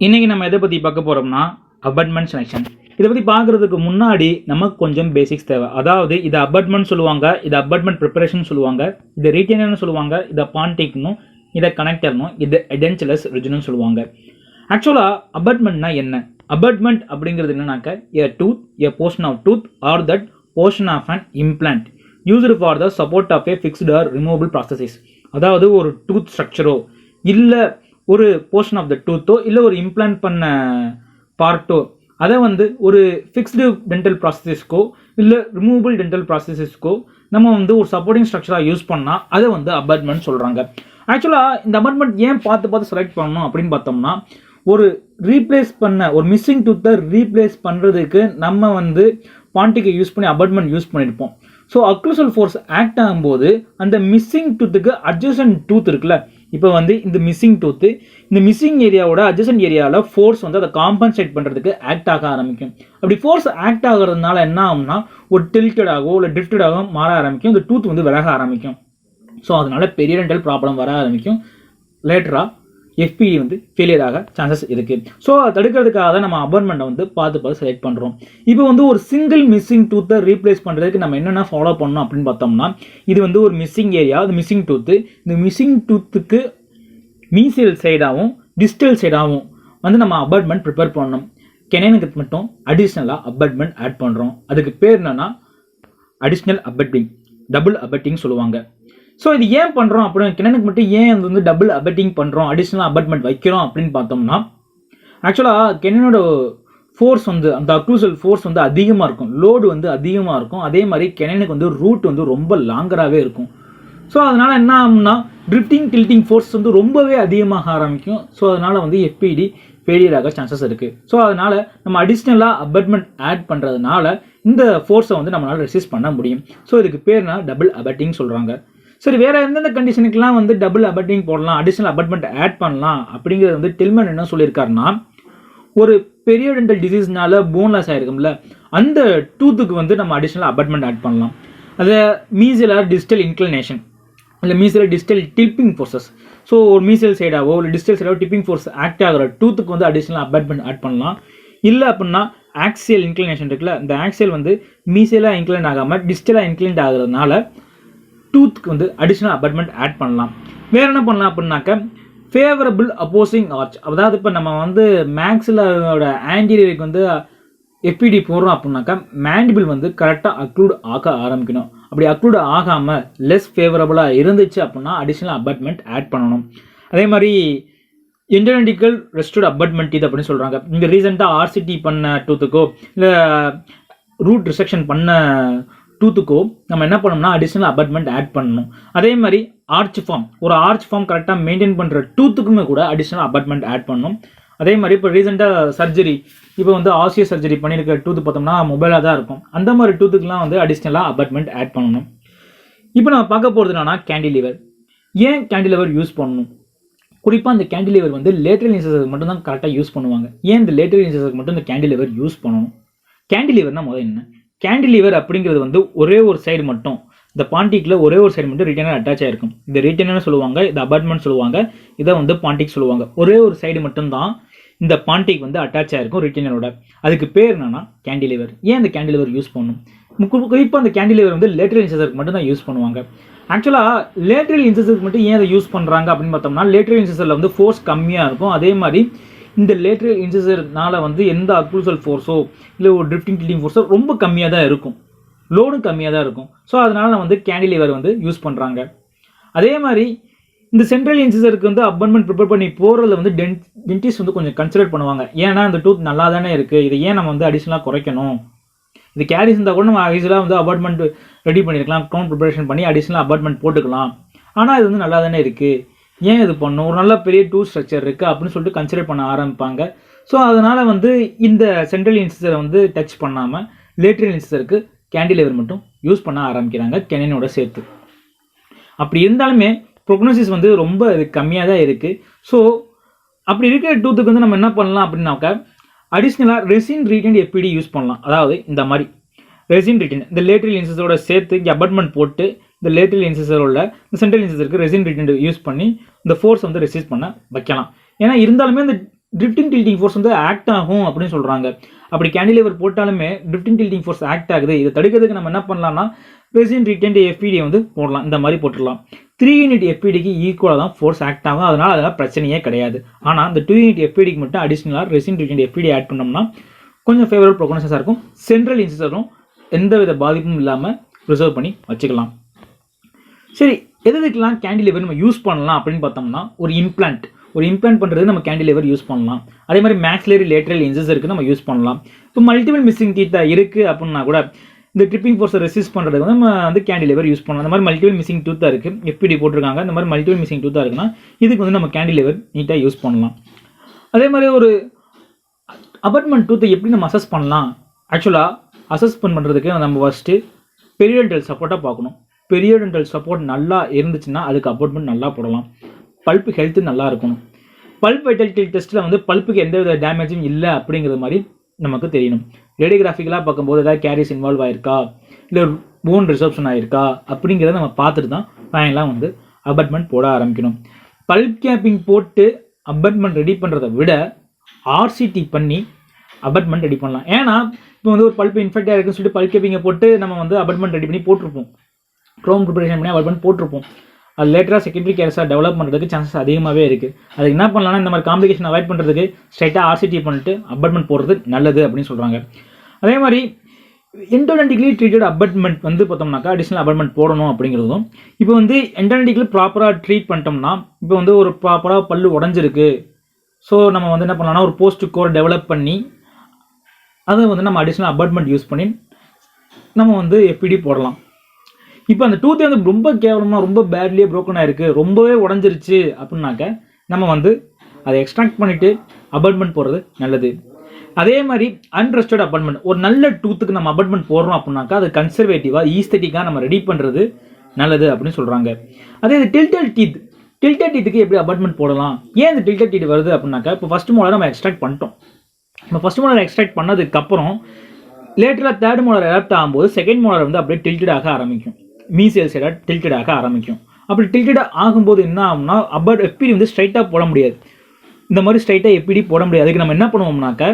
இன்னைக்கு நம்ம எதை பற்றி பார்க்க போகிறோம்னா அபார்ட்மெண்ட் செலெக்ஷன். இதை பற்றி பார்க்குறதுக்கு முன்னாடி நமக்கு கொஞ்சம் பேசிக்ஸ் தேவை. அதாவது இதை அபார்ட்மெண்ட் சொல்லுவாங்க, இதை அபார்ட்மெண்ட் ப்ரிப்பரேஷன் சொல்லுவாங்க, இதை ரீட்டெயினர்னு சொல்லுவாங்க, இதை பான்டிக்னும், இதை கனெக்டர்னும், இது எடென்சலஸ் ரிஜனும் சொல்லுவாங்க. ஆக்சுவலாக அபார்ட்மெண்ட்னா என்ன? அபார்ட்மெண்ட் அப்படிங்கிறது என்னன்னாக்க a tooth, a portion of tooth or that portion of an implant used for the support of a fixed or removable prostheses. அதாவது ஒரு டூத் ஸ்ட்ரக்சரோ இல்லை ஒரு போர்ஷன் ஆஃப் த டூத்தோ இல்லை ஒரு இம்ப்ளான்ட் பண்ண பார்ட்டோ அதை வந்து ஒரு ஃபிக்ஸ்டு டென்டல் ப்ராசஸஸ்க்கோ இல்லை ரிமூவபிள் டென்டல் ப்ராசஸஸ்க்கோ நம்ம வந்து ஒரு சப்போர்ட்டிங் ஸ்ட்ரக்சராக யூஸ் பண்ணால் அதை வந்து அபார்ட்மெண்ட் சொல்கிறாங்க. ஆக்சுவலாக இந்த அபார்ட்மெண்ட் ஏன் பார்த்து செலக்ட் பண்ணணும் அப்படின்னு பார்த்தோம்னா, ஒரு ரீப்ளேஸ் பண்ண ஒரு மிஸ்ஸிங் டூத்தை ரீப்ளேஸ் பண்ணுறதுக்கு நம்ம வந்து பான்டிக்கை யூஸ் பண்ணி அபார்ட்மெண்ட் யூஸ் பண்ணியிருப்போம். ஸோ அக்ளூசல் ஃபோர்ஸ் ஆக்ட் ஆகும்போது அந்த மிஸ்ஸிங் டூத்துக்கு அட்ஜசன்ட் டூத் இருக்குல்ல, இப்போ வந்து இந்த மிஸ்ஸிங் டூத்து இந்த மிஸ்ஸிங் ஏரியாவோட அட்ஜசன்ட் ஏரியாவில் ஃபோர்ஸ் வந்து அதை காம்பன்சேட் பண்ணுறதுக்கு ஆக்ட் ஆக ஆரம்பிக்கும். அப்படி ஃபோர்ஸ் ஆக்ட் ஆகிறதுனால என்ன ஆகும்னா ஒரு டில்டடாகவோ இல்லை ட்ரிஃப்டடாகவோ மாற ஆரம்பிக்கும், இந்த டூத் வந்து விலக ஆரம்பிக்கும். ஸோ அதனால பெரிய டென்டல் ப்ராப்ளம் வர ஆரம்பிக்கும். லேட்டராக எஃபிடி வந்து ஃபெயிலியர் ஆக சான்சஸ் இருக்குது. ஸோ அதை தடுக்கிறதுக்காக தான் நம்ம அபார்ட்மெண்ட்டை வந்து பார்த்து செலக்ட் பண்ணுறோம். இப்போ வந்து ஒரு சிங்கிள் மிஸ்ஸிங் டூத்தை ரீப்ளேஸ் பண்ணுறதுக்கு நம்ம என்னென்ன ஃபாலோ பண்ணணும் அப்படின்னு பார்த்தோம்னா, இது வந்து ஒரு மிஸ்ஸிங் ஏரியா, அது மிஸ்ஸிங் டூத்து. இந்த மிஸ்ஸிங் டூத்துக்கு மீசியல் சைடாகவும் டிஸ்டல் சைடாகவும் வந்து நம்ம அபார்ட்மெண்ட் ப்ரிப்பேர் பண்ணணும். கெனனுக்கு மட்டும் அடிஷ்னலாக அபார்ட்மெண்ட் ஆட் பண்ணுறோம். அதுக்கு பேர் என்னன்னா அடிஷ்னல் அபட்டிங், டபுள் அபட்டிங் சொல்லுவாங்க. ஸோ இது ஏன் பண்ணுறோம் அப்படின்னு கிணனுக்கு மட்டும் ஏன் அது வந்து டபுள் அபட்டிங் பண்ணுறோம், அடிஷ்னல் அபார்ட்மெண்ட் வைக்கிறோம் அப்படின்னு பார்த்தோம்னா, ஆக்சுவலாக கெனனோட ஃபோர்ஸ் வந்து அந்த அக்ளூசல் ஃபோர்ஸ் வந்து அதிகமாக இருக்கும், லோடு வந்து அதிகமாக இருக்கும். அதே மாதிரி கெனனுக்கு வந்து ரூட் வந்து ரொம்ப லாங்கராகவே இருக்கும். ஸோ அதனால் என்ன ஆகும்னா ட்ரிஃப்டிங் டில்ட்டிங் ஃபோர்ஸ் வந்து ரொம்பவே அதிகமாக ஆரம்பிக்கும். ஸோ அதனால் வந்து எஃபிடி ஃபெயிலியர் ஆக சான்சஸ் இருக்குது. ஸோ அதனால் நம்ம அடிஷ்னலாக அபார்ட்மெண்ட் ஆட் பண்ணுறதுனால இந்த ஃபோர்ஸை வந்து நம்மளால் ரெசிஸ்ட் பண்ண முடியும். ஸோ இதுக்கு பேர்னா டபுள் அபட்டிங் சொல்கிறாங்க. சரி, வேறு எந்தெந்த கண்டிஷனுக்கெலாம் வந்து டபுள் அபட்டிங் போடலாம், அடிஷ்னல் அபார்ட்மெண்ட் ஆட் பண்ணலாம் அப்படிங்கிறது வந்து டில்மன் என்ன சொல்லியிருக்காருன்னா, ஒரு பெரிய டென்டல் டிசீஸ்னால போன்லெஸ் ஆகிருக்கும்ல, அந்த டூத்துக்கு வந்து நம்ம அடிஷ்னல் அபார்ட்மெண்ட் ஆட் பண்ணலாம். அதை மீசியலர் டிஸ்டல் இன்க்ளினேஷன் இல்லை மீசியலர் டிஸ்டல் டிப்பிங் ஃபோர்ஸஸ், ஸோ ஒரு மீசியல் சைடாவோ இல்லை டிஸ்டல் சைடாவோ டிப்பிங் ஃபோர்ஸ் ஆக்ட் ஆகிற டூத்துக்கு வந்து அடிஷ்னல் அபார்ட்மெண்ட் ஆட் பண்ணலாம். இல்லை அப்படின்னா ஆக்சியல் இன்க்ளினேஷன் இருக்குல்ல, இந்த ஆக்சியல் வந்து மீசியலாக இன்க்ளைன் ஆகாமல் டிஸ்டலாக இன்க்ளைண்ட் ஆகிறதுனால டூத்துக்கு வந்து அடிஷ்னல் அபார்ட்மெண்ட் ஆட் பண்ணலாம். வேறு என்ன பண்ணலாம் அப்படின்னாக்க ஃபேவரபிள் அப்போசிங் ஆர்ச், அதாவது இப்போ நம்ம வந்து மேக்ஸிலோட ஆன்டீரியருக்கு வந்து எஃபிடி போடுறோம் அப்படின்னாக்கா மேண்டிபிள் வந்து கரெக்டாக அக்ளூட் ஆக ஆரம்பிக்கணும். அப்படி அக்ளூட் ஆகாமல் லெஸ் ஃபேவரபுளாக இருந்துச்சு அப்படின்னா அடிஷ்னல் அபார்ட்மெண்ட் ஆட் பண்ணணும். அதே மாதிரி என்டோடென்டிக்கல் ரெஸ்டோர்ட் அபார்ட்மெண்ட் இது அப்படின்னு சொல்கிறாங்க. இங்கே ரீசெண்டாக ஆர்சிடி பண்ண டூத்துக்கோ இல்லை ரூட் ரிசெக்ஷன் பண்ண டூத்துக்கோ நம்ம என்ன பண்ணோம்னா அடிஷ்னல் அபார்ட்மெண்ட் ஆட் பண்ணணும். அதே மாதிரி ஆர்ச் ஃபார்ம், ஒரு ஆர்ச் ஃபார்ம் கரெக்டாக மெயின்டைன் பண்ணுற டூத்துக்குமே கூட அடிஷ்னல் அபார்ட்மெண்ட் ஆட் பண்ணணும். அதே மாதிரி இப்போ ரீசெண்டாக சர்ஜரி, இப்போ வந்து ஆசியோ சர்ஜரி பண்ணியிருக்க டூத்து பார்த்தோம்னா மொபைலாக தான் இருக்கும், அந்த மாதிரி டூத்துக்குலாம் வந்து அடிஷ்னலாக அபார்ட்மெண்ட் ஆட் பண்ணணும். இப்போ நம்ம பார்க்க போகிறது என்னன்னா கேண்டிலிவர். ஏன் கேண்டிலிவர் யூஸ் பண்ணணும்? குறிப்பாக இந்த கேண்டிலிவர் வந்து லேட்டரல் இன்செஸருக்கு மட்டும் தான் கரெக்டாக யூஸ் பண்ணுவாங்க. ஏன் இந்த லேட்டரல் இன்செஸருக்கு மட்டும் இந்த கேண்டிலிவர் யூஸ் பண்ணணும்? கேண்டிலிவர்னா முதல் என்ன? கேண்டிலிவர் அப்படிங்கிறது வந்து ஒரே ஒரு சைடு மட்டும், இந்த பான்டிக்கில் ஒரே ஒரு சைடு மட்டும் ரிட்டைனர் அட்டாச் ஆகிருக்கும். இந்த ரிட்டைனர் சொல்லுவாங்க, இந்த அபார்ட்மெண்ட் சொல்லுவாங்க, இதை வந்து பான்டிக் சொல்லுவாங்க. ஒரே ஒரு சைடு மட்டும்தான் இந்த பான்டிக் வந்து அட்டாச் ஆகிருக்கும் ரிட்டைனரோட. அதுக்கு பேர் என்னன்னா கேண்டிலிவர். ஏன் இந்த கேண்டிலிவர் யூஸ் பண்ணணும்? குறிப்பாக அந்த கேண்டிலிவர் வந்து லேட்டரல் இன்செஸருக்கு மட்டும் தான் யூஸ் பண்ணுவாங்க. ஆக்சுவலாக லேட்டரல் இன்செஸருக்கு மட்டும் ஏன் அதை யூஸ் பண்ணுறாங்க அப்படின்னு பார்த்தோம்னா, லேட்டரல் இன்செஸரில் வந்து ஃபோர்ஸ் கம்மியாக இருக்கும். அதே மாதிரி இந்த லேட்டரல் இன்செஸர்னால வந்து எந்த அக்ளூசல் ஃபோர்ஸோ இல்லை ஒரு ட்ரிஃப்டிங் டில்ட்டிங் ஃபோர்ஸோ ரொம்ப கம்மியாக தான் இருக்கும், லோடும் கம்மியாக தான் இருக்கும். ஸோ அதனால் நான் வந்து கேண்டிலிவர் வந்து யூஸ் பண்ணுறாங்க. அதே மாதிரி இந்த சென்ட்ரல் இன்செஸருக்கு வந்து அபார்ட்மெண்ட் ப்ரிப்பேர் பண்ணி போகிறதுல வந்து டென்டிஸ்ட் வந்து கொஞ்சம் கன்சிடர் பண்ணுவாங்க. ஏன்னா இந்த டூத் நல்லா தானே இருக்குது, இதை ஏன் நம்ம வந்து அடிஷ்னலாக குறைக்கணும், இது கேரிஸ் இருந்தால் கூட நம்ம ஈஸியாக வந்து அபார்ட்மெண்ட் ரெடி பண்ணியிருக்கலாம், க்ரௌன் ப்ரிப்பரேஷன் பண்ணி அடிஷ்னலாக அபார்ட்மெண்ட் போட்டுக்கலாம். ஆனால் இது வந்து நல்லா தானே இருக்குது, ஏன் இது பண்ணும், ஒரு நல்ல பெரிய டூத் ஸ்ட்ரக்சர் இருக்குது அப்படின்னு சொல்லிட்டு கன்சிடர் பண்ண ஆரம்பிப்பாங்க. ஸோ அதனால் வந்து இந்த சென்ட்ரல் இன்செஸரை வந்து டச் பண்ணாமல் லேட்டரல் இன்செஸருக்கு கேண்டிலிவர் மட்டும் யூஸ் பண்ண ஆரம்பிக்கிறாங்க கெனனோட சேர்த்து. அப்படி இருந்தாலுமே ப்ரோக்னோசிஸ் வந்து ரொம்ப கம்மியாக தான் இருக்குது. ஸோ அப்படி இருக்கிற டூத்துக்கு வந்து நம்ம என்ன பண்ணலாம் அப்படின்னாக்கா அடிஷ்னலாக ரெசின் ரீட்டன் எஃபிடி யூஸ் பண்ணலாம். அதாவது இந்த மாதிரி ரெசின் ரீட்டன் இந்த லேட்டரல் இன்செஸோட சேர்த்து இங்கே அபார்ட்மெண்ட் போட்டு இந்த லேட்டரல் இன்சிசரோட இந்த சென்ட்ரல் இன்சிசருக்கு ரெசின் ரிட்டன்ட் யூஸ் பண்ணி இந்த ஃபோர்ஸ் வந்து ரெசிஸ்ட் பண்ண வைக்கலாம். ஏன்னா இருந்தாலுமே இந்த ட்ரிஃப்டிங் டில்ட்டிங் ஃபோர்ஸ் வந்து ஆக்ட் ஆகும் அப்படின்னு சொல்கிறாங்க. அப்படி கேண்டிலேவர் போட்டாலுமே ட்ரிஃப்டிங் டில்ட்டிங் ஃபோர்ஸ் ஆக்ட் ஆகுது. இதை தடுக்கிறதுக்கு நம்ம என்ன பண்ணலாம்னா ரெசின் ரிட்டன்ட் FPD வந்து போடலாம். இந்த மாதிரி போட்டுடலாம். 3 யூனிட் FPDக்கு ஈக்குவலாக தான் ஃபோர்ஸ் ஆக்ட் ஆகும். அதனால் அதெல்லாம் பிரச்சனையே கிடையாது. ஆனால் இந்த 2 யூனிட் FPDக்கு மட்டும் அடிஷ்னலாக ரெசின் ரிட்டன்ட் FPD ஆட் பண்ணோம்னா கொஞ்சம் ஃபேவரபிள் ப்ரொகனோசிஸாக இருக்கும். சென்ட்ரல் இன்சிசரும் எந்தவித பாதிப்பும் இல்லாமல் ப்ரிசர்வ் பண்ணி வச்சுக்கலாம். சரி, எதுக்கெல்லாம் கேண்டிலேவர் நம்ம யூஸ் பண்ணலாம் அப்படின்னு பார்த்தோம்னா ஒரு இம்ப்ளான்ட் பண்ணுறது நம்ம கேண்டிலேவர் யூஸ் பண்ணலாம். அதே மாதிரி மேக்ஸிலரி லேட்டரல் இன்சிசருக்கு நம்ம யூஸ் பண்ணலாம். இப்போ மல்டிபிள் மிஸ்ஸிங் டீத்தா இருக்குது அப்படின்னா கூட இந்த ட்ரிப்பிங் ஃபோர்ஸை ரெசிஸ்ட் பண்ணுறதுக்கு வந்து நம்ம வந்து கேண்டிலேவர் யூஸ் பண்ணலாம். அந்த மாதிரி மல்டிபிள் மிஸ்ஸிங் டூத்தாக இருக்குது, FPD போட்டிருக்காங்க. இந்த மாதிரி மல்டிபிள் மிஸ்ஸிங் டூத்தாக இருக்குன்னா இதுக்கு வந்து நம்ம கேண்டிலேவர் நீட்டாக யூஸ் பண்ணலாம். அதே மாதிரி ஒரு அபார்ட்மெண்ட் டூத்தை எப்படி நம்ம அசஸ் பண்ணலாம்? ஆக்சுவலாக அசஸ்மெண்ட் பண்ணுறதுக்கு நம்ம ஃபஸ்ட்டு பெரியடென்டல் சப்போர்ட்டாக பார்க்கணும். பெரியடென்டல் சப்போர்ட் நல்லா இருந்துச்சுன்னா அதுக்கு அபார்ட்மெண்ட் நல்லா போடலாம். பல்ப் ஹெல்த்து நல்லா இருக்கணும். பல்ப் வைட்டாலிட்டி டெஸ்ட்டில் வந்து பல்ப்புக்கு எந்த வித டேமேஜும் இல்லை அப்படிங்கிறது மாதிரி நமக்கு தெரியணும். ரேடியோகிராஃபிக்கலாக பார்க்கும்போது ஏதாவது கேரிஸ் இன்வால்வ் ஆயிருக்கா, இல்லை போன் ரிசப்ஷன் ஆயிருக்கா அப்படிங்கிறத நம்ம பார்த்துட்டு தான் ஃபைனலாக வந்து அபார்ட்மெண்ட் போட ஆரம்பிக்கணும். பல்ப் கேப்பிங் போட்டு அபார்ட்மெண்ட் ரெடி பண்ணுறதை விட RCT பண்ணி அபார்ட்மெண்ட் ரெடி பண்ணலாம். ஏன்னா இப்போ வந்து ஒரு பல்ப் இன்ஃபெக்டாக இருக்குன்னு சொல்லிட்டு பல்ப் கேப்பிங்கை போட்டு நம்ம வந்து அபார்ட்மெண்ட் ரெடி பண்ணி போட்டிருப்போம். க்ரோம் ப்ரிப்பரேஷன் பண்ணி அபார்ட்மெண்ட் போட்டிருப்போம். அது லேட்டராக செகண்டரி கேர்ஸாக டெவலப் பண்ணுறதுக்கு சான்சஸ் அதிகமாகவே இருக்குது. அதுக்கு என்ன பண்ணலாம்னா இந்த மாதிரி காம்ப்ளிகேஷன் அவாய்ட் பண்ணுறதுக்கு ஸ்ட்ரைட்டாக RCT பண்ணிட்டு அபார்ட்மெண்ட் போடுறது நல்லது அப்படின்னு சொல்கிறாங்க. அதே மாதிரி எண்டோடென்டிக்லி ட்ரீட்டட் அபார்ட்மெண்ட் வந்து பார்த்தோம்னாக்கா அடிஷனல் அபார்ட்மெண்ட் போடணும் அப்படிங்கிறதும். இப்போ வந்து எண்டோடென்டிக்லி ப்ராப்பராக ட்ரீட் பண்ணிட்டோம்னா இப்போ வந்து ஒரு ப்ராப்பராக பல்லு உடஞ்சிருக்கு. ஸோ நம்ம வந்து என்ன பண்ணலாம்னா ஒரு போஸ்ட் கோர் டெவலப் பண்ணி அதை வந்து நம்ம அடிஷனல் அபார்ட்மெண்ட் யூஸ் பண்ணி நம்ம வந்து FPD போடலாம். இப்போ அந்த டூத்தே வந்து ரொம்ப கேவலமாக ரொம்ப பேட்லியே ப்ரோக்கன் ஆகிருக்கு, ரொம்பவே உடஞ்சிருச்சு அப்படின்னாக்க நம்ம வந்து அதை எக்ஸ்ட்ராக்ட் பண்ணிவிட்டு அபார்ட்மெண்ட் போடுறது நல்லது. அதே மாதிரி அன்ரெஸ்டட் அபார்ட்மெண்ட் ஒரு நல்ல டூத்துக்கு நம்ம அபார்ட்மெண்ட் போடுறோம் அப்படின்னாக்கா அது கன்சர்வேட்டிவாக ஈஸ்தட்டிக்காக நம்ம ரெடி பண்ணுறது நல்லது அப்படின்னு சொல்கிறாங்க. அதே இது டில்டட் டீத்துக்கு எப்படி அபார்ட்மெண்ட் போடலாம்? ஏன் இந்த டில்டட் டீத் வருது அப்படின்னாக்கா இப்போ ஃபஸ்ட் மோலர் நம்ம எக்ஸ்ட்ராக்ட் பண்ணிட்டோம். நம்ம ஃபஸ்ட் மோலர் எக்ஸ்ட்ராக்ட் பண்ணதுக்கப்புறம் லேட்டராக தேர்ட் மோலர் எடாப்ட் ஆகும்போது செகண்ட் மோலர் வந்து அப்படியே டில்டடாக ஆரம்பிக்கும். மீசியல் சைடாக டில்டடாக ஆரம்பிக்கும். அப்படி டில்டடாக ஆகும்போது என்ன ஆகும்னா FPD வந்து ஸ்ட்ரைட்டாக போட முடியாது. இந்த மாதிரி ஸ்ட்ரைட்டாக FPD போட முடியாது. அதுக்கு நம்ம என்ன பண்ணுவோம்னாக்க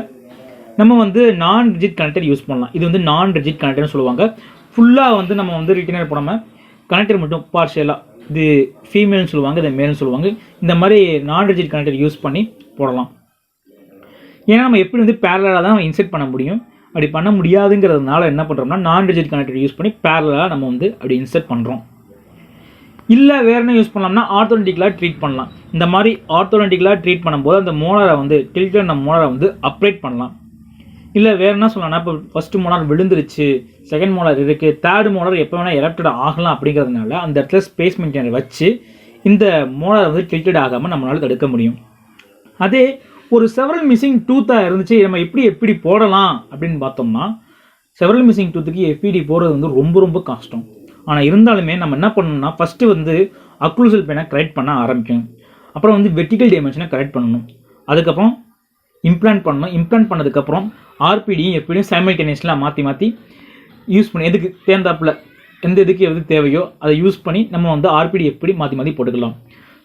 நம்ம வந்து நான் ரிஜிட் கனெக்டர் யூஸ் பண்ணலாம். இது வந்து நான் ரிஜிட் கனெக்டர்னு சொல்லுவாங்க. ஃபுல்லாக வந்து நம்ம வந்து ரிட்டனர் போடாமல் கனெக்டர் மட்டும் பார்ஷியலாக, இது ஃபீமேல்னு சொல்லுவாங்க, இதை மேல்னு சொல்லுவாங்க. இந்த மாதிரி நான் ரிஜிட் கனெக்டர் யூஸ் பண்ணி போடலாம். ஏன்னா நம்ம எப்படி வந்து பேரலாக தான் இன்செர்ட் பண்ண முடியும். அப்படி பண்ண முடியாதுங்கிறதுனால என்ன பண்ணுறோம்னா நான் ரிஜிட் கனெக்டர் யூஸ் பண்ணி பேரலாக நம்ம வந்து அப்படி இன்செர்ட் பண்ணுறோம். இல்லை வேறு என்ன யூஸ் பண்ணலாம்னா ஆர்த்தோடென்டிக்கலாக ட்ரீட் பண்ணலாம். இந்த மாதிரி ஆர்த்தோடென்டிக்கலாக ட்ரீட் பண்ணும்போது அந்த மோனரை வந்து டில்டட் நம்ம மோனரை வந்து அப்ரேட் பண்ணலாம். இல்லை வேறு என்ன சொல்லலாம்னா இப்போ ஃபஸ்ட்டு மோனார் விழுந்துருச்சு, செகண்ட் மோனார் இருக்குது, தேர்ட் மோனார் எப்போ வேணால் எரப்டட் ஆகலாம் அப்படிங்கிறதுனால அந்த இடத்துல ஸ்பேஸ் மெயின்டைனர் வச்சு இந்த மோனாரை வந்து டில்டட் ஆகாமல் நம்மளால் தடுக்க முடியும். அதே ஒரு செவரல் மிஸ்ஸிங் டூத்தாக இருந்துச்சு நம்ம எப்படி போடலாம் அப்படின்னு பார்த்தோம்னா செவரல் மிஸ்ஸிங் டூத்துக்கு FPD போடுறது வந்து ரொம்ப கஷ்டம். ஆனால் இருந்தாலுமே நம்ம என்ன பண்ணணும்னா ஃபஸ்ட்டு வந்து அக்ளூசல் பெயினை கரெக்ட் பண்ண ஆரம்பிக்கணும். அப்புறம் வந்து வெர்டிகல் டைமென்ஷனை கரெக்ட் பண்ணணும். அதுக்கப்புறம் இம்ப்ளான்ட் பண்ணணும். இம்ப்ளான்ட் பண்ணதுக்கப்புறம் RPDயும் FPDயும் சைமல்டேனியஸில் மாற்றி யூஸ் பண்ணி எதுக்கு தேர்ந்தாப்பில் எந்த எது தேவையோ அதை யூஸ் பண்ணி நம்ம வந்து RPD FPD மாற்றி போட்டுக்கலாம்.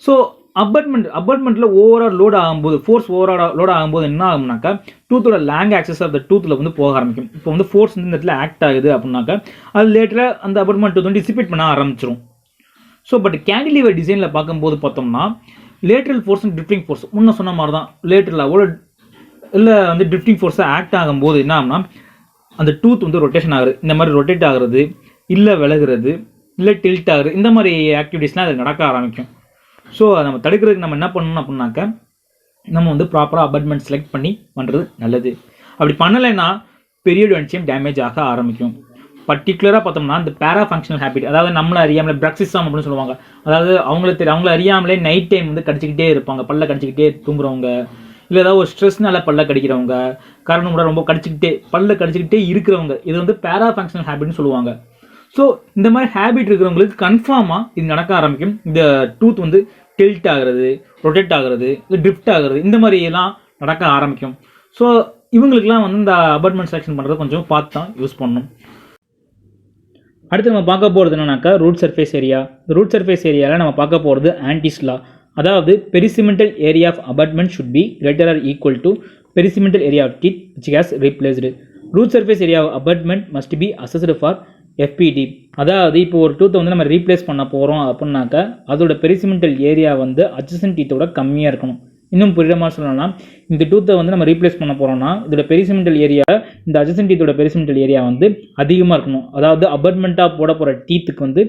ஸோ அபார்ட்மெண்ட்டில் ஓவரால் லோட் ஆகும்போது ஃபோர்ஸ் ஓவரால் லோட் ஆகும்போது என்ன ஆகும்னாக்கா டூத்தோட லேங் ஆக்சஸ் ஆஃப் த டூத்தில் வந்து போக ஆரம்பிக்கும். இப்போ வந்து ஃபோர்ஸ் வந்து இந்த இடத்துல ஆக்ட் ஆகுது அப்படின்னாக்கா அது லேட்டராக அந்த அபார்ட்மெண்ட் வந்து டிசிபேட் பண்ண ஆரம்பிச்சிடும். ஸோ பட் கேண்டிலிவர் டிசைனில் பார்க்கும்போது பார்த்தோம்னா lateral force and drifting force முன்ன சொன்ன மாதிரி தான் லேட்டரலாக இல்லை வந்து ட்ரிஃப்டிங் ஃபோர்ஸாக ஆக்ட் ஆகும்போது என்ன ஆகும்னா அந்த டூத் வந்து ரொட்டேஷன் ஆகுது, இந்த மாதிரி ரொட்டேட் ஆகுறது, இல்லை விலகுறது, இல்லை டில்ட் ஆகுது, இந்த மாதிரி ஆக்டிவிட்டீஸ்லாம் அது நடக்க ஆரம்பிக்கும். ஸோ அதை நம்ம தடுக்கிறதுக்கு நம்ம என்ன பண்ணணும் அப்படின்னாக்க நம்ம வந்து ப்ராப்பராக அபார்ட்மெண்ட் செலக்ட் பண்ணி பண்ணுறது நல்லது. அப்படி பண்ணலைன்னா பெரியடென்டியம் டேமேஜ் ஆக ஆரம்பிக்கும். பர்டிகுலராக பார்த்தோம்னா இந்த பேரா ஃபங்க்ஷனல் ஹேபிட், அதாவது நம்மளை அறியாமலே பிரக்சிசம் அப்படின்னு சொல்லுவாங்க. அதாவது அவங்கள அறியாமலே நைட் டைம் வந்து கடிச்சிக்கிட்டே இருப்பாங்க, பல்ல கடிச்சிக்கிட்டே தூங்குறவங்க, இல்லை ஏதாவது ஒரு ஸ்ட்ரெஸ்னால பல்ல கடிக்கிறவங்க, காரணம் கூட ரொம்ப பல்ல கடிச்சிக்கிட்டே இருக்கிறவங்க, இது வந்து பேரா ஃபங்க்ஷனல் ஹேபிட்னு சொல்லுவாங்க. ஸோ இந்த மாதிரி ஹேபிட் இருக்கிறவங்களுக்கு கன்ஃபார்மாக இது நடக்க ஆரம்பிக்கும். இந்த டூத் வந்து டில்ட் ஆகிறது, ரொட்டேட் ஆகிறது, இல்லை ட்ரிஃப்ட் ஆகிறது, இந்த மாதிரி எல்லாம் நடக்க ஆரம்பிக்கும். ஸோ இவங்களுக்குலாம் வந்து இந்த அபார்ட்மெண்ட் செலெக்ஷன் பண்ணுறது கொஞ்சம் பார்த்து தான் யூஸ் பண்ணணும். அடுத்து நம்ம பார்க்க போகிறது என்னன்னாக்கா ரூட் சர்ஃபேஸ் ஏரியா. இந்த ரூட் சர்ஃபேஸ் ஏரியாவில் நம்ம பார்க்க போகிறது ஆன்டிஸ் லா. அதாவது pericemental area of abutment should be greater or equal to pericemental area of teeth which has replaced. Root surface area of abutment must be assessed for FPD. அதாவது இப்போ ஒரு டூத்தை வந்து நம்ம ரீப்ளேஸ் பண்ண போகிறோம் அப்படின்னாக்கா அதோட பெரிசிமெண்டல் ஏரியா வந்து அட்ஜசன்ட் டீத்தோட கம்மியாக இருக்கணும். இன்னும் புரியுற மாதிரி சொல்லணும்னா இந்த டூத்தை வந்து நம்ம ரீப்ளேஸ் பண்ண போகிறோம்னா இதோட பெரிசிமெண்டல் ஏரியா இந்த அட்ஜசன்ட் டீத்தோட பெரிசிமெண்டல் ஏரியா வந்து அதிகமாக இருக்கணும். அதாவது அபார்ட்மெண்ட்டாக போட போகிற டீத்துக்கு வந்து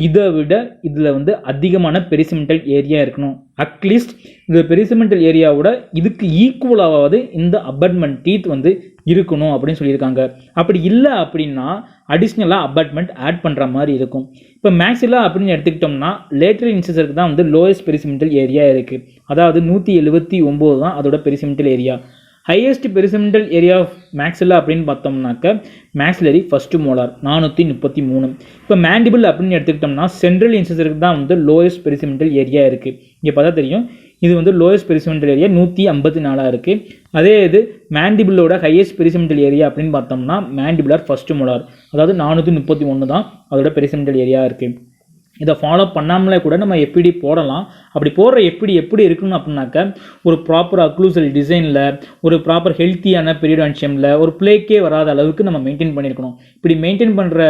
இதை விட இதில் வந்து அதிகமான பெரிசிமெண்டல் ஏரியா இருக்கணும். அட்லீஸ்ட் இந்த பெரிசிமெண்டல் ஏரியாவோட இதுக்கு ஈக்குவலாவது இந்த அபார்ட்மெண்ட் டீத் வந்து இருக்கணும் அப்படின்னு சொல்லியிருக்காங்க. அப்படி இல்லை அப்படின்னா அடிஷ்னலாக அபார்ட்மெண்ட் ஆட் பண்ணுற மாதிரி இருக்கும். இப்போ மேக்ஸிலா அப்படின்னு எடுத்துக்கிட்டோம்னா லேட்டரல் இன்சிசருக்கு தான் வந்து லோயஸ்ட் பெரிசிமெண்டல் ஏரியா இருக்குது. அதாவது 179 தான் அதோட பெரிசிமெண்டல் ஏரியா. ஹையஸ்ட் பெரிசிமெண்டல் ஏரியா ஆஃப் மேக்ஸிலா அப்படின்னு பார்த்தோம்னாக்க மேக்ஸிலரி ஃபர்ஸ்ட் மோலார் 433. இப்போ மேண்டிபிள் அப்படின்னு எடுத்துக்கிட்டோம்னா சென்ட்ரல் இன்சிசருக்கு தான் வந்து லோயஸ்ட் பெரிசிமெண்டல் ஏரியா இருக்குது. இங்கே பார்த்தா தெரியும் இது வந்து லோயஸ்ட் பெரிசிமெண்டல் ஏரியா 154 இருக்குது. அதே இது மேண்டிபிளோட ஹையஸ்ட் பெரிசிமெண்டல் ஏரியா அப்படின்னு பார்த்தோம்னா மேண்டிபுலர் ஃபர்ஸ்ட் மோலார் அதாவது 431 தான் அதோட பெரிசிமெண்டல் ஏரியா இருக்குது. இதை ஃபாலோ பண்ணாமலே கூட நம்ம எப்படி போடலாம். அப்படி போடுற எப்படி இருக்கணும் அப்படின்னாக்க ஒரு ப்ராப்பர் அக்ளூசல் டிசைனில் ஒரு ப்ராப்பர் ஹெல்த்தியான பீரியடான்ஷியமில் ஒரு பிளேக்கே வராத அளவுக்கு நம்ம மெயின்டைன் பண்ணியிருக்கணும். இப்படி மெயின்டைன் பண்ணுற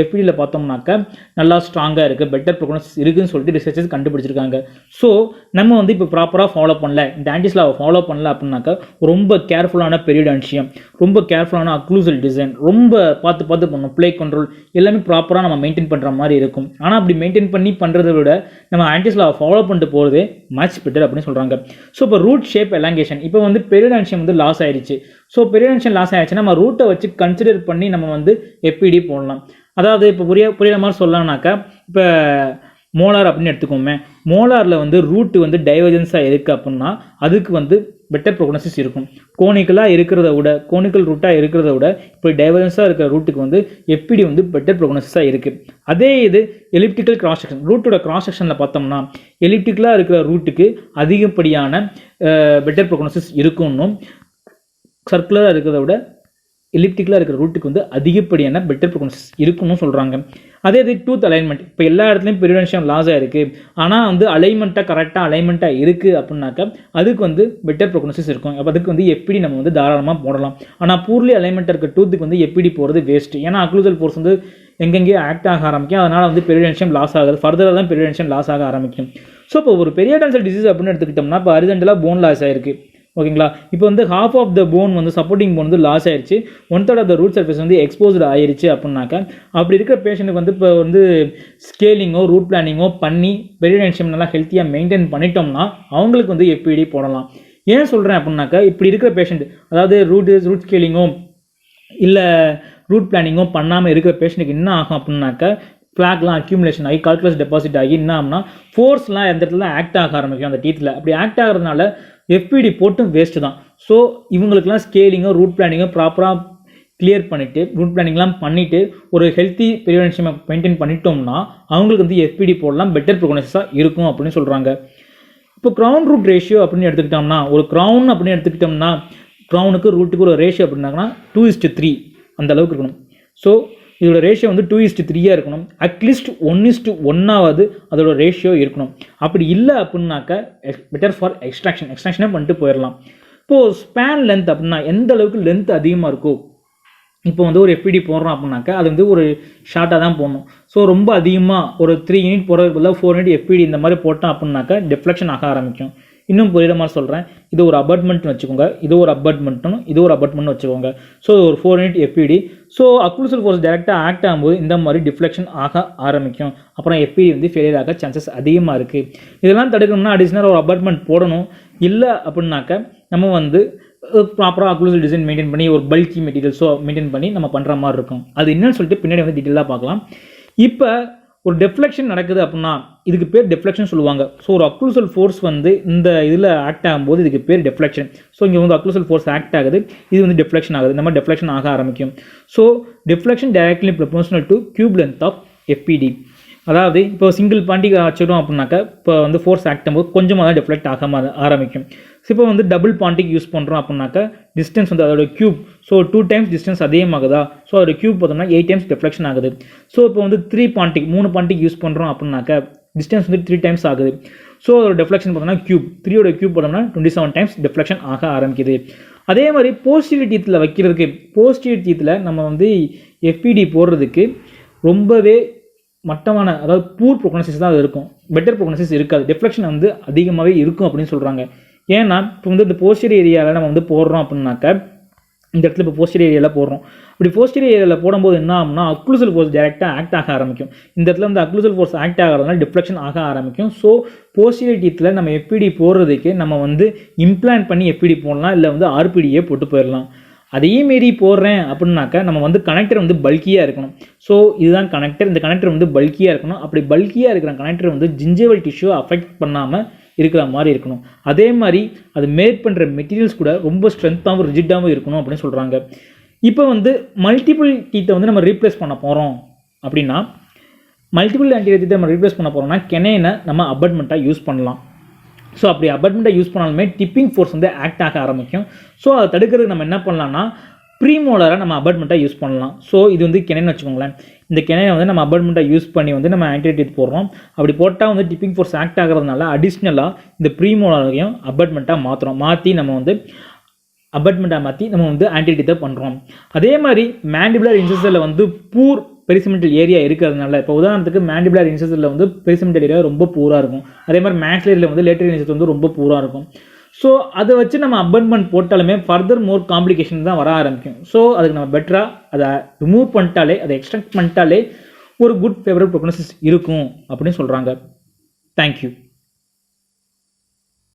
எஃபிடியில் பார்த்தோம்னாக்க நல்லா ஸ்ட்ராங்காக இருக்குது, பெட்டர் ப்ரோக்னஸ் இருக்குதுன்னு சொல்லிட்டு ரிசர்ச்சர்ஸ் கண்டுபிடிச்சிருக்காங்க. ஸோ நம்ம வந்து இப்போ ப்ராப்பராக ஃபாலோ பண்ணல, இந்த ஆன்டிஸ்லாவை ஃபாலோ பண்ணல அப்படின்னாக்கா ரொம்ப கேர்ஃபுல்லான பீரியடான்ஷியம், ரொம்ப கேர்ஃபுல்லான அக்ளூசல் டிசைன், ரொம்ப பார்த்து பண்ணணும், பிளே கண்ட்ரோல் எல்லாமே ப்ராப்பராக நம்ம மெயின்டைன் பண்ணுற மாதிரி இருக்கும். ஆனால் அப்படி மெயின்டைன் பண்ணி பண்ணுறதை விட நம்ம ஆன்டிஸ்லாவை ஃபாலோ பண்ணிட்டு போகிறதே மச் பெட்டர் அப்படின்னு சொல்கிறாங்க. ஸோ இப்போ ரூட் ஷேப் எலாங்கேஷன் இப்போ வந்து பெரிடான்ஷியம் வந்து லாஸ் ஆயிடுச்சு. ஸோ பெரிடான்ஷியம் லாஸ் ஆயிடுச்சுன்னா நம்ம ரூட்டை வச்சு கன்சிடர் பண்ணி நம்ம வந்து எப்பிடி போடலாம். அதாவது இப்போ புரியுற மாதிரி சொல்லலாம்னாக்கா இப்போ மோலார் அப்படின்னு எடுத்துக்கோமே, மோலாரில் வந்து ரூட்டு வந்து டைவர்ஜென்ஸாக இருக்குது அப்படின்னா அதுக்கு வந்து பெட்டர் ப்ரோக்னோசிஸ் இருக்கும். கோனிக்கலாக இருக்கிறத விட கோனிக்கல் ரூட்டாக இருக்கிறத விட இப்போ டைவர்ஜென்ஸாக இருக்கிற ரூட்டுக்கு வந்து எப்படி வந்து பெட்டர் ப்ரோக்னோசிஸாக இருக்குது. அதே இது எலிப்டிக்கல் கிராஸ் செக்ஷன், ரூட்டோட கிராஸ் செக்ஷனில் பார்த்தோம்னா எலிப்டிக்கலாக இருக்கிற ரூட்டுக்கு அதிகப்படியான பெட்டர் ப்ரோக்னோசிஸ் இருக்கும்னும், சர்க்குலராக இருக்கிறத விட எலிப்டிக்கலாக இருக்கிற ரூட்டுக்கு வந்து அதிகப்படியான பெட்டர் ப்ரோக்னோசிஸ் இருக்குன்னு சொல்கிறாங்க. அதே இது டூத் அலைன்மெண்ட், இப்போ எல்லா இடத்துலையும் பெரிடான்ஷியம் லாஸ் ஆகிருக்கு, ஆனால் வந்து கரெக்டாக அலைன்மெண்ட்டாக இருக்குது அப்படின்னாக்கா அதுக்கு வந்து பெட்டர் ப்ரோக்னோசிஸ் இருக்கும். அப்போ அதுக்கு வந்து எப்படி நம்ம வந்து தாராளமாக போடலாம். ஆனால் பூர்லி அலைன்மெண்ட்டாக இருக்க டூத்துக்கு வந்து எப்படி போகிறது வேஸ்ட்டு. ஏன்னா அக்ளூசல் ஃபோர்ஸ் வந்து எங்கெங்கேயோ ஆக்ட் ஆக ஆரம்பிக்கும், அதனால் வந்து பெரிடான்ஷியம் லாஸ் ஆகுது, ஃபர்தராக தான் பெரிடான்ஷியம் லாஸ் ஆக ஆரம்பிக்கும். ஸோ இப்போ ஒரு பெரிடான்ஷியல் டிசீஸ் அப்படின்னு எடுத்துக்கிட்டோம்னா இப்போ ஹரிசாண்டலாக போன் லாஸ் ஆகிருக்கு, ஓகேங்களா. இப்போ வந்து ஹாஃப் ஆஃப் த போன் வந்து சப்போர்ட்டிங் போன் வந்து லாஸ் ஆயிடுச்சு, 1/3 ஆஃப் த ரூட் சர்ஃபேஸ் வந்து எக்ஸ்போஸ்டு ஆயிடுச்சு அப்படின்னாக்கா அப்படி இருக்கிற பேஷண்ட்டுக்கு வந்து இப்போ வந்து ஸ்கேலிங்கோ ரூட் பிளானிங்கோ பண்ணி பெரிடான்ஷியம் நல்லா ஹெல்த்தியாக மெயின்டைன் பண்ணிட்டோம்னா அவங்களுக்கு வந்து எப்படி போடலாம். ஏன் சொல்கிறேன் அப்படின்னாக்கா இப்படி இருக்கிற பேஷண்ட், அதாவது ரூட் ஸ்கேலிங்கோ இல்லை ரூட் பிளானிங்கோ பண்ணாமல் இருக்கிற பேஷண்ட்டுக்கு என்ன ஆகும் அப்படின்னாக்கா பிளாக்லாம் அக்யூமுலேஷன் ஆகி கால்குலஸ் டெபாசிட் ஆகி என்ன ஆகும்னா ஃபோர்ஸ்லாம் எந்த இடத்துல ஆக்ட் ஆக ஆரம்பிக்கும் அந்த டீத்தில். அப்படி ஆக்ட் ஆகிறதுனால எஃபிடி போட்டும் வேஸ்ட்டு தான். ஸோ இவங்களுக்குலாம் ஸ்கேலிங்கோ ரூட் பிளானிங்கோ ப்ராப்பராக கிளியர் பண்ணிவிட்டு ரூட் பிளானிங்லாம் பண்ணிவிட்டு ஒரு ஹெல்த்தி பெரிடான்ஷியம் மெயின்டைன் பண்ணிட்டோம்னா அவங்களுக்கு வந்து எஃபிடி போடலாம், பெட்டர் ப்ரோக்னோசிஸாக இருக்கும் அப்படின்னு சொல்கிறாங்க. இப்போ க்ரௌன் ரூட் ரேஷியோ அப்படின்னு எடுத்துக்கிட்டோம்னா ஒரு க்ரௌன் அப்படின்னு எடுத்துக்கிட்டோம்னா க்ரௌனுக்கு ரூட்டுக்கு ஒரு ரேஷியோ அப்படின்னாங்கன்னா 2:3 அந்த அளவுக்கு இருக்கணும். ஸோ இதோட ரேஷியோ வந்து 2:3 இருக்கணும். அட்லீஸ்ட் 1:1 அதோட ரேஷியோ இருக்கணும். அப்படி இல்லை அப்படின்னாக்க பெட்டர் ஃபார் எக்ஸ்ட்ராக்ஷனே பண்ணிட்டு போயிடலாம். இப்போது ஸ்பேன் லென்த் அப்படின்னா எந்த அளவுக்கு லென்த் அதிகமாக இருக்கோ, இப்போ வந்து ஒரு எஃபிடி போடுறோம் அப்படின்னாக்கா அது வந்து ஒரு ஷார்ட்டாக தான் போடணும். ஸோ ரொம்ப அதிகமாக ஒரு 3 யூனிட் போடுறதுக்கு பதிலாக 4 யூனிட் எஃபிடி இந்த மாதிரி போட்டோம் அப்படின்னாக்கா டிஃப்ளெக்ஷன் ஆக ஆரம்பிக்கும். இன்னும் புரியுற மாதிரி சொல்கிறேன், இது ஒரு அபார்ட்மெண்ட்னு வச்சுக்கோங்க, இது ஒரு அபார்ட்மெண்ட்னு இது ஒரு அபார்ட்மெண்ட்னு வச்சுக்கோங்க. ஸோ ஒரு 4 யூனிட் எஃபிடி. ஸோ அக்ளூசல் ஃபோர்ஸ் டேரெக்டாக ஆக்ட் ஆகும்போது இந்த மாதிரி டிஃப்ளெக்ஷன் ஆக ஆரம்பிக்கும். அப்புறம் எஃபிடி வந்து ஃபெயிலியர் ஆக சான்சஸ் அதிகமாக இருக்குது. இதெல்லாம் தடுக்கணும்னா அடிஷ்னலாக ஒரு அபார்ட்மெண்ட் போடணும். இல்லை அப்படின்னாக்க நம்ம வந்து ப்ராப்பராக அக்ளூசல் டிசைன் மெயின்டைன் பண்ணி ஒரு பல்கி மெட்டீரியல்ஸோ மெயின்டைன் பண்ணி நம்ம பண்ணுற மாதிரி இருக்கும். அது என்னன்னு சொல்லிட்டு பின்னாடி வந்து டீட்டெயிலாக பார்க்கலாம். இப்போ ஒரு டெஃப்ளெக்ஷன் நடக்குது அப்படின்னா இதுக்கு பேர் டெஃப்ளெக்ஷன் சொல்லுவாங்க. ஸோ ஒரு அக்ளூசல் ஃபோர்ஸ் வந்து இந்த இதில் ஆக்ட் ஆகும்போது இதுக்கு பேர் டெஃப்ளெக்ஷன். ஸோ இங்கே வந்து அக்ளூசல் ஃபோர்ஸ் ஆக்ட் ஆகுது, இது வந்து டெஃப்ளெக்ஷன் ஆகுது, இந்த மாதிரி டெஃப்ளெக்ஷன் ஆக ஆரம்பிக்கும். So deflection directly proportional to cube length of FPD. அதாவது இப்போ சிங்கிள் பாண்டிக்கு வச்சிடும் அப்படின்னாக்கா இப்போ வந்து ஃபோர்ஸ் ஆக்ட் ஆகும்போது கொஞ்சமாக தான் டெஃப்ளெக்ட் ஆக ஆரம்பிக்கும். ஸோ இப்போ வந்து டபுள் பாண்டிக் யூஸ் பண்ணுறோம் அப்படின்னாக்கா டிஸ்டன்ஸ் வந்து அதோட கியூப். ஸோ 2 டைம்ஸ் டிஸ்டன்ஸ் அதிகமாகுதா, ஸோ அதோட கியூப் பார்த்தோம்னா 8 டைம்ஸ் டிஃப்ளெக்ஷன் ஆகுது. ஸோ இப்போ வந்து 3 பாண்டிக் யூஸ் பண்ணுறோம் அப்படின்னாக்கா டிஸ்டன்ஸ் வந்து 3 டைம்ஸ் ஆகுது. ஸோ அதோட டிஃப்ளெக்ஷன் பார்த்தோம்னா கியூப் 3ோட கியூப் பார்த்தோம்னா 27 டைம்ஸ் டிஃப்ளெக்ஷன் ஆக ஆரம்பிக்குது. அதே மாதிரி போஸ்டீரியர் டீத்தில் வைக்கிறதுக்கு, போஸ்டீரியர் டீத்தில் நம்ம வந்து எஃப்பிடி போடுறதுக்கு ரொம்பவே மட்டமான, அதாவது பூர் ப்ரோக்னோசிஸ் தான் அது இருக்கும், பெட்டர் ப்ரோக்னோசிஸ் இருக்காது. டிஃப்ளெக்ஷன் வந்து அதிகமாகவே இருக்கும் அப்படின்னு சொல்கிறாங்க. ஏன்னா இப்போ வந்து இந்த போஸ்டீரியர் ஏரியாவில் நம்ம வந்து போடுறோம் அப்படின்னாக்கா, இந்த இடத்துல இப்போ போஸ்டீரியர் ஏரியாவில் போடுறோம். இப்படி போஸ்டீரியர் ஏரியாவில் போடும்போது என்ன ஆகும்னா அக்ளூசல் ஃபோர்ஸ் டேரெக்டாக ஆக்ட் ஆக ஆரம்பிக்கும். இந்த இடத்துல வந்து அக்ளூசல் ஃபோர்ஸ் ஆக்ட் ஆகிறதுனால டிஃப்ளெக்ஷன் ஆக ஆரம்பிக்கும். ஸோ போஸ்டீரியர் டீத்தில் நம்ம எஃப்பிடி போடுறதுக்கு நம்ம வந்து இம்ப்ளான்ட் பண்ணி எஃப்பிடி போடலாம், இல்லை வந்து ஆர்பிடியே போட்டு போயிடலாம். அதையே மீறி போடுறேன் அப்படின்னாக்கா நம்ம வந்து கனெக்டர் வந்து பல்கியாக இருக்கணும். ஸோ இதுதான் கனெக்டர். இந்த கனெக்டர் வந்து பல்கியாக இருக்கணும். அப்படி பல்கியாக இருக்கிற கனெக்டர் வந்து ஜிஞ்சேவல் டிஷ்யூ அஃபெக்ட் பண்ணாமல் இருக்கிற மாதிரி இருக்கணும். அதே மாதிரி அது மேட் பண்ணுற மெட்டீரியல்ஸ் கூட ரொம்ப ஸ்ட்ரென்த்தாகவும் ரிஜிட்டாகவும் இருக்கணும் அப்படின்னு சொல்கிறாங்க. இப்போ வந்து மல்டிபிள் டீத்தை வந்து நம்ம ரீப்ளேஸ் பண்ண போகிறோம் அப்படின்னா, மல்டிபிள் ஆன்டீரியர் டீத்தை நம்ம ரீப்ளேஸ் பண்ண போகிறோம்னா கெனைனை நம்ம அபட்மெண்ட்டாக யூஸ் பண்ணலாம். ஸோ அப்படி அபட்மெண்ட்டாக யூஸ் பண்ணாலுமே டிப்பிங் ஃபோர்ஸ் வந்து ஆக்ட் ஆக ஆரம்பிக்கும். ஸோ அதை தடுக்கிறதுக்கு நம்ம என்ன பண்ணலாம்னா ப்ரீமோலராக நம்ம அபட்மெண்ட்டாக யூஸ் பண்ணலாம். ஸோ இது வந்து கெனைன்னு வச்சுக்கோங்களேன். இந்த கெனைனை வந்து நம்ம அபட்மெண்ட்டாக யூஸ் பண்ணி வந்து நம்ம ஆன்டீரியர் டீத் போடுறோம். அப்படி போட்டால் வந்து டிப்பிங் ஃபோர்ஸ் ஆக்ட் ஆகிறதுனால அடிஷ்னலாக இந்த ப்ரீமோலரையும் அபட்மெண்ட்டாக மாற்றி நம்ம வந்து ஆன்டீரியர் டீத்தை பண்ணுறோம். அதே மாதிரி மேண்டிபுலர் இன்சைஸில் வந்து பூர் பெரிசிமெண்டல் ஏரியா இருக்கிறதுனால, இப்போ உதாரணத்துக்கு மேண்டிபுலர் இன்சைஸில் வந்து பெரிசிமெண்டல் ஏரியா ரொம்ப பூராக இருக்கும். அதே மாதிரி மேக்ஸிலரியில் வந்து லேட்டரல் இன்சைஸ் வந்து ரொம்ப பூராக இருக்கும். ஸோ அதை வச்சு நம்ம அபட்மெண்ட் போட்டாலுமே ஃபர்தர் மோர் காம்ப்ளிகேஷன் தான் வர ஆரம்பிக்கும். ஸோ அதுக்கு நம்ம பெட்டராக அதை ரிமூவ் பண்ணிட்டாலே, அதை எக்ஸ்ட்ராக்ட் பண்ணிட்டாலே ஒரு குட் ஃபேவரபிள் ப்ரோக்னோசிஸ் இருக்கும் அப்படின்னு சொல்கிறாங்க. தேங்க்யூ.